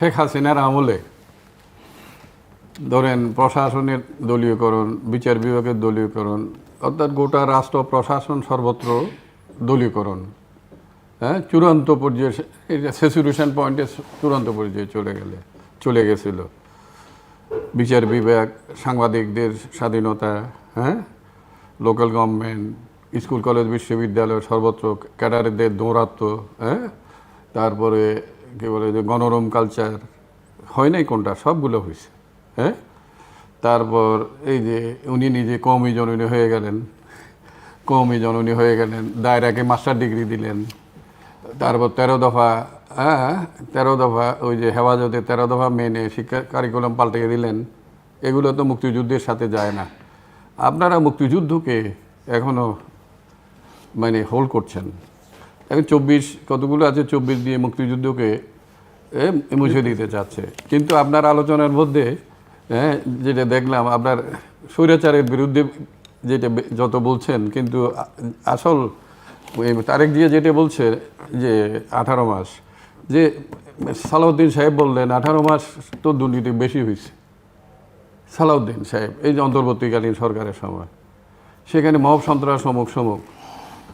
শেখ হাসিনার আমলে ধরেন প্রশাসনের দলীয়করণ, বিচার বিভাগের দলীয়করণ, অর্থাৎ গোটা রাষ্ট্র প্রশাসন সর্বত্র দলীয়করণ, হ্যাঁ, চূড়ান্ত পর্যায়ে, স্যাচুরেশন পয়েন্টে চূড়ান্ত পর্যায়ে চলে গেছিল। বিচার বিভাগ, সাংবাদিকদের স্বাধীনতা, হ্যাঁ, লোকাল গভর্নমেন্ট, স্কুল কলেজ বিশ্ববিদ্যালয় সর্বত্র ক্যাডারদের দৌরাত্ম, হ্যাঁ, তারপরে কী বলে যে গণরম কালচার, হয় নাই কোনটা, সবগুলো হয়েছে, হ্যাঁ। তারপর এই যে উনি নিজে কওমি জননী হয়ে গেলেন, দায়রাকে মাস্টার ডিগ্রি দিলেন। তারপর 13 দফা, হ্যাঁ, 13 দফা, ওই যে হেফাজতে 13 দফা মেনে শিক্ষা কারিকুলাম পাল্টিয়ে দিলেন। এগুলো তো মুক্তিযুদ্ধের সাথে যায় না। আপনারা মুক্তিযুদ্ধকে এখনও মানে হোল্ড করছেন। এখন 24 কতগুলো আছে, 24 দিয়ে মুক্তিযুদ্ধকে মুছে দিতে চাচ্ছে। কিন্তু আপনার আলোচনার মধ্যে, হ্যাঁ, যেটা দেখলাম আপনার স্বৈরাচারের বিরুদ্ধে যেটা যত বলছেন, কিন্তু আসল তারেক জিয়া যেটা বলছে যে 18 মাস, যে সালাউদ্দিন সাহেব বললেন 18 মাস তো দুর্নীতি বেশি হয়েছে। সালাউদ্দিন সাহেব এই যে অন্তর্বর্তীকালীন সরকারের সময়, সেখানে মব সন্ত্রাস সমুক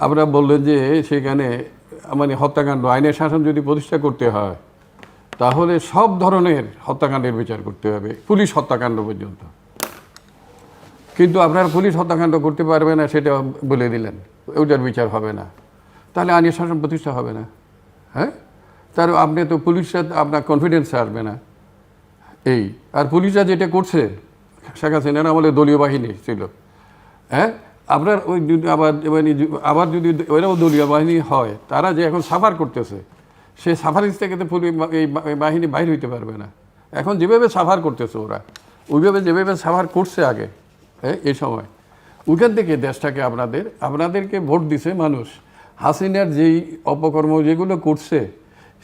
আপনারা বললেন যে সেখানে মানে হত্যাকাণ্ড, আইনের শাসন যদি প্রতিষ্ঠা করতে হয় তাহলে সব ধরনের হত্যাকাণ্ডের বিচার করতে হবে, পুলিশ হত্যাকাণ্ড পর্যন্ত। কিন্তু আপনারা পুলিশ হত্যাকাণ্ড করতে পারবে না সেটা বলে দিলেন, ওইটার বিচার হবে না, তাহলে আইনের শাসন প্রতিষ্ঠা হবে না, হ্যাঁ। তার আপনি তো পুলিশরা আপনার কনফিডেন্স আসবে না। এই আর পুলিশরা যেটা করছে, শেখ হাসিনার আমলে দলীয় বাহিনী ছিল, হ্যাঁ, আপনার ওই আবার যদি ওইরাও দলীয় বাহিনী হয়, তারা যে এখন সাফার করতেছে, সে সাফারিস থেকে তো এই বাহিনী বাইর হইতে পারবে না। এখন যেভাবে সাফার করতেছে ওরা, ওইভাবে যেভাবে সাফার করছে আগে, হ্যাঁ, এই সময় ওইখান থেকে দেশটাকে আপনাদেরকে ভোট দিছে মানুষ। হাসিনার যেই অপকর্ম যেগুলো করছে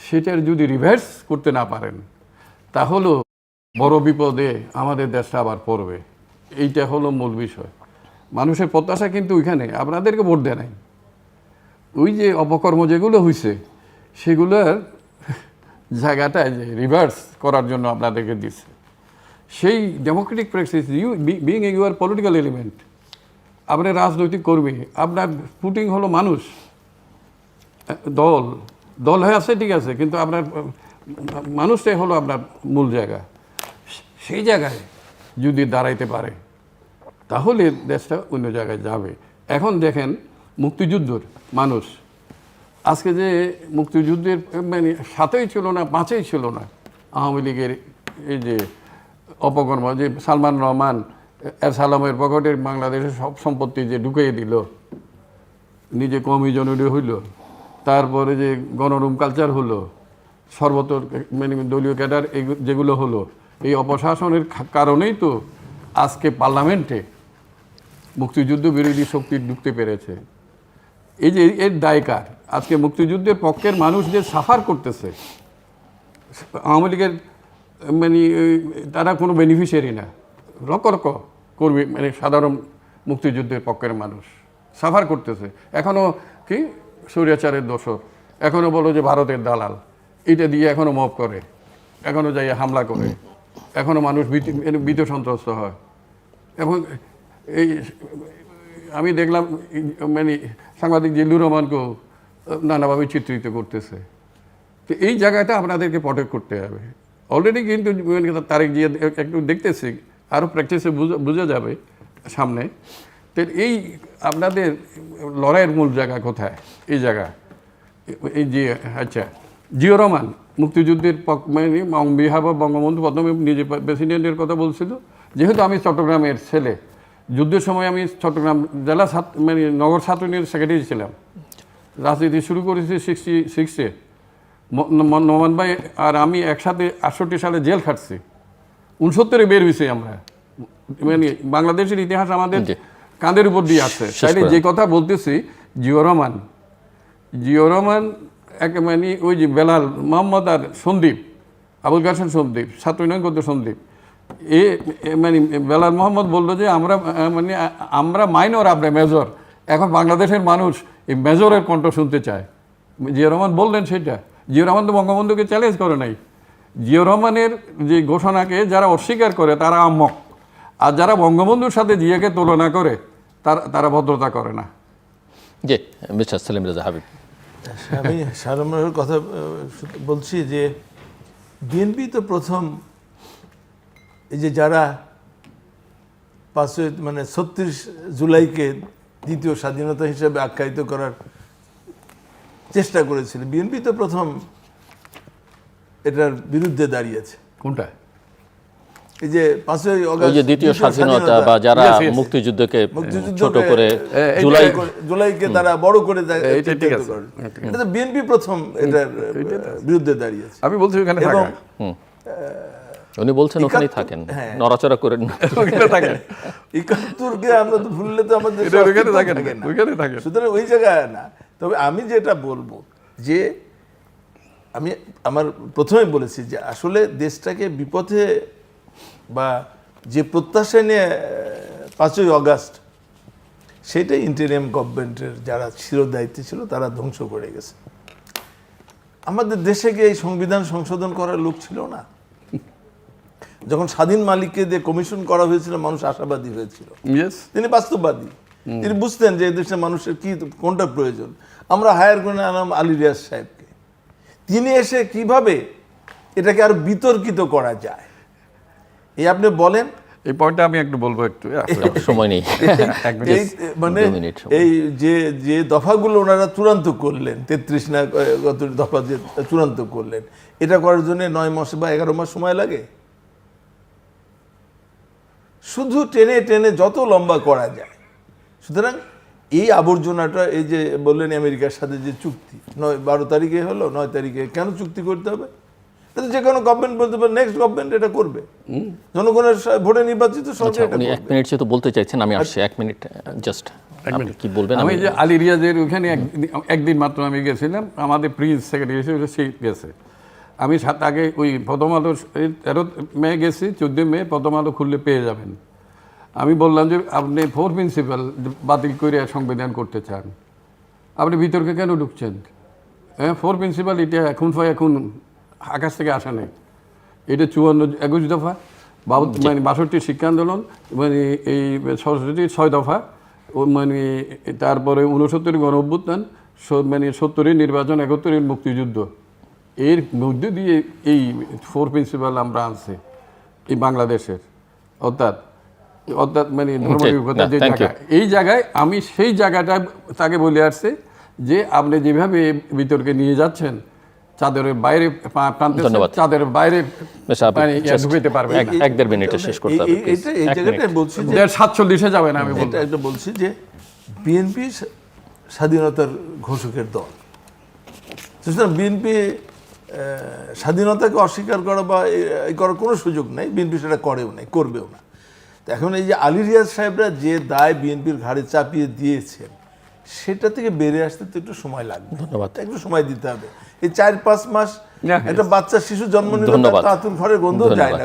সেটার যদি রিভার্স করতে না পারেন তাহলেও বড় বিপদে আমাদের দেশটা আবার পড়বে। এইটা হলো মূল বিষয়। মানুষের প্রত্যাশা কিন্তু ওইখানে, আপনাদেরকে ভোট দেয় নাই। ওই যে অপকর্ম যেগুলো হয়েছে সেগুলোর জায়গাটায় যে রিভার্স করার জন্য আপনাদেরকে দিচ্ছে। সেই Democratic practice, being your political element, আপনার রাজনৈতিক কর্মী, আপনার ফুটিং হলো মানুষ। দল হয়ে আছে ঠিক আছে, কিন্তু আপনার মানুষটাই হলো আপনার মূল জায়গা। সেই জায়গায় যদি দাঁড়াইতে পারে তাহলে দেশটা অন্য জায়গায় যাবে। এখন দেখেন মুক্তিযুদ্ধের মানুষ আজকে যে মুক্তিযুদ্ধের মানে 7ই ছিল না, 5ই ছিল না, আওয়ামী লীগের এই যে অপকর্ম, যে সালমান রহমান সালামের পকেটের বাংলাদেশের সব সম্পত্তি যে ঢুকিয়ে দিল, নিজে কওমি জননী হইল, তারপরে যে গণরুম কালচার হলো, সর্বত্র মানে দলীয় ক্যাডার যেগুলো হলো, এই অপশাসনের কারণেই তো আজকে পার্লামেন্টে মুক্তিযুদ্ধ বিরোধী শক্তি ঢুকতে পেরেছে। এই যে এর দায়কার আজকে মুক্তিযুদ্ধের পক্ষের মানুষ যে সাফার করতেছে, আওয়ামী লীগের মানে তারা কোনো বেনিফিশিয়ারি না, লক্ষ কর্মী মানে সাধারণ মুক্তিযুদ্ধের পক্ষের মানুষ সাফার করতেছে। এখনও কি স্বৈরাচারের দোষর, এখনও বলো যে ভারতের দালাল, এটা দিয়ে এখনও মব করে, এখনও যাই হামলা করে, এখনও মানুষ ভীত সন্ত্রস্ত হয়। এবং এই আমি দেখলাম মানে সাংবাদিক জিল্লুর রহমানকেও নানাভাবে চিত্রিত করতেছে। তো এই জায়গাটা আপনাদেরকে প্রটেক্ট করতে হবে। অলরেডি কিন্তু তারেক জিয়া একটু দেখতেছি, আরও প্র্যাকটিসে বোঝা যাবে সামনে। তো এই আপনাদের লড়াইয়ের মূল জায়গা কোথায়? এই জায়গা এই যে আচ্ছা, জিয়া রহমান মুক্তিযুদ্ধের মানে বিহার বঙ্গবন্ধু প্রথমে নিজে প্রেসিডেন্টের কথা বলছিল। যেহেতু আমি চট্টগ্রামের ছেলে, যুদ্ধের সময় আমি চট্টগ্রাম জেলা মানে নগর ছাত্র ইউনিয়নের সেক্রেটারি ছিলাম। রাজনীতি শুরু করেছি 66-এ। নোমান ভাই আর আমি একসাথে 68 সালে জেল খাটছি, 69-এ বের হয়েছি আমরা। মানে বাংলাদেশের ইতিহাস আমাদের কাঁধের উপর দিয়ে আছে। তাইলে যে কথা বলতেছি, জিয়া রহমান এক মানে ওই যে বেলাল মোহাম্মদ আর সন্দীপ, আবুল কাসেম সন্দীপ, ছাত্র ইউনিয়ন করতো সন্দীপ, মানে বেলাল মোহাম্মদ বললো যে আমরা মাইনর, আমরা মেজর। এখন বাংলাদেশের মানুষ এই মেজরের কণ্ঠ শুনতে চায়। জিয়া রহমান বললেন সেটা। জিয়া রহমান তো বঙ্গবন্ধুকে চ্যালেঞ্জ করে নাই, জিয়াউর রহমানের যে ঘোষণাকে যারা অস্বীকার করে তারা আহমক, আর যারা বঙ্গবন্ধুর সাথে জিয়াকে তুলনা করে তারা ভদ্রতা করে না। জি, মিস্টার সেলিম রেজা হাবিব। আমি সারমের কথা বলছি যে বিএনপি তো প্রথম এই যে যারা 36 জুলাইকে দ্বিতীয় স্বাধীনতা হিসেবে আখ্যায়িত করার চেষ্টা করেছিল, বিএনপি তো প্রথম এটার বিরুদ্ধে দাঁড়িয়েছে। কোনটা? এই যে 5ই ওই আগস্ট যে দ্বিতীয় স্বাধীনতা বা যারা মুক্তিযুদ্ধকে ছোট করে জুলাইকে তারা বড় করে এইটা ঠিক আছে। এটা তো বিএনপি প্রথম এটার বিরুদ্ধে দাঁড়িয়েছে। আমি বলছি ওখানে এবং উনি বলছেন ওখানেই থাকেন, নড়াচড়া করেন না। ওখানে থাকেন, 71কে আমরা তো ভুললে তো আমাদের ওখানে থাকেন, ওখানে থাকেন। সুতরাং ওই জায়গায় না। তবে আমি যেটা বলবো যে আমি আমার প্রথমে বলেছি যে আসলে দেশটাকে বিপথে বা যে প্রত্যাশা নিয়ে 5ই আগস্ট সেটাই ইন্টারিম গভর্নমেন্টের যারা চিরদায়িত্বে ছিল তারা ধ্বংস করে গেছে। আমাদের দেশে গিয়ে এই সংবিধান সংশোধন করার লোক ছিল না। যখন স্বাধীন মালিককে দিয়ে কমিশন করা হয়েছিল মানুষ আশাবাদী হয়েছিল, তিনি বাস্তববাদী, তিনি বুঝতেন যে দেশের মানুষের কি কোনটা প্রয়োজন। আমরা হায়ার করে আনাম আলী রিয়াজ সাহেবকে, তিনি এসে কিভাবে এটাকে আরো বিতর্কিত করা যায় এই আপনি বলেন। এই পয়েন্টটা আমি একটু বলবো, একটু সময় নেই। মানে এই যে দফাগুলো ওনারা চূড়ান্ত করলেন, 33 না কত দফা যে চূড়ান্ত করলেন, এটা করার জন্য 9 মাস বা 11 মাস সময় লাগে। শুধু টেনে টেনে যত লম্বা করা যায়। সুতরাং এই আবর্জনাটা, এই যে বললেন আমেরিকার সাথে যে চুক্তি 12 তারিখে হলো, 9 তারিখে কেন চুক্তি করতে হবে? তাহলে যে কোনো গভর্নমেন্ট বলতে পারে নেক্সট গভর্নমেন্ট এটা করবে, জনগণের ভোটে নির্বাচিত সরকার এটা উনি করবে। 1 মিনিট যেহেতু বলতে চাইছেন, আমি আসছি 1 মিনিট জাস্ট। আপনি কি বলবেন? আমি যে আলী রিয়াজের ওখানে একদিন মাত্র আমি গেছিলাম, আমাদের প্রিন্স সেক্রেটারি হিসেবে সে গেছে। আমি আগে ওই প্রথম আলো 13 মে গেছি, 14 মে প্রথম আলো খুললে পেয়ে যাবেন। আমি বললাম যে আপনি 4 প্রিন্সিপাল বাতিল করে সংবিধান করতে চান, আপনি বিতর্কে কেন ঢুকছেন? হ্যাঁ, 4 প্রিন্সিপাল এটা এখন আকাশ থেকে আসা নেই। এটা 51 দফা, মানে 62 শিক্ষা আন্দোলন, মানে এই 6 দফা, মানে তারপরে 69 গণ অভ্যুত্থান, মানে 70 নির্বাচন, 71 মুক্তিযুদ্ধ, এর মধ্যে দিয়ে এই 4 প্রিন্সিপাল আমরা আনছি এই বাংলাদেশের। অর্থাৎ মানে ধর্মনিরপেক্ষতা যে জায়গা, এই জায়গায় আমি সেই জায়গাটা তাকে বলে আসছে যে আপনি যেভাবে বিতর্কে নিয়ে যাচ্ছেন, চাদরের বাইরে চাদরের বাইরে ঢুকাইতে পারবে। 1-1.5 মিনিটে শেষ করতে হবে। এই জায়গাটাই বলছি যে 47-এ যাবেন। আমি এটা বলছি যে বিএনপি স্বাধীনতার ঘোষকের দল, সুতরাং বিএনপি স্বাধীনতাকে অস্বীকার করা বা করার কোনো সুযোগ নেই। বিএনপি সেটা করেও নাই, করবেও না। তো এখন এই যে আলী রিয়াজ সাহেবরা যে দায় বিএনপির ঘাড়ে চাপিয়ে দিয়েছেন, সেটা থেকে বেরিয়ে আসতে তো একটু সময় লাগবে। ধন্যবাদ। একটু সময় দিতে হবে। এই 4-5 মাস একটা বাচ্চা শিশু জন্ম নিলে তার ঘরে গন্ধ যায় না।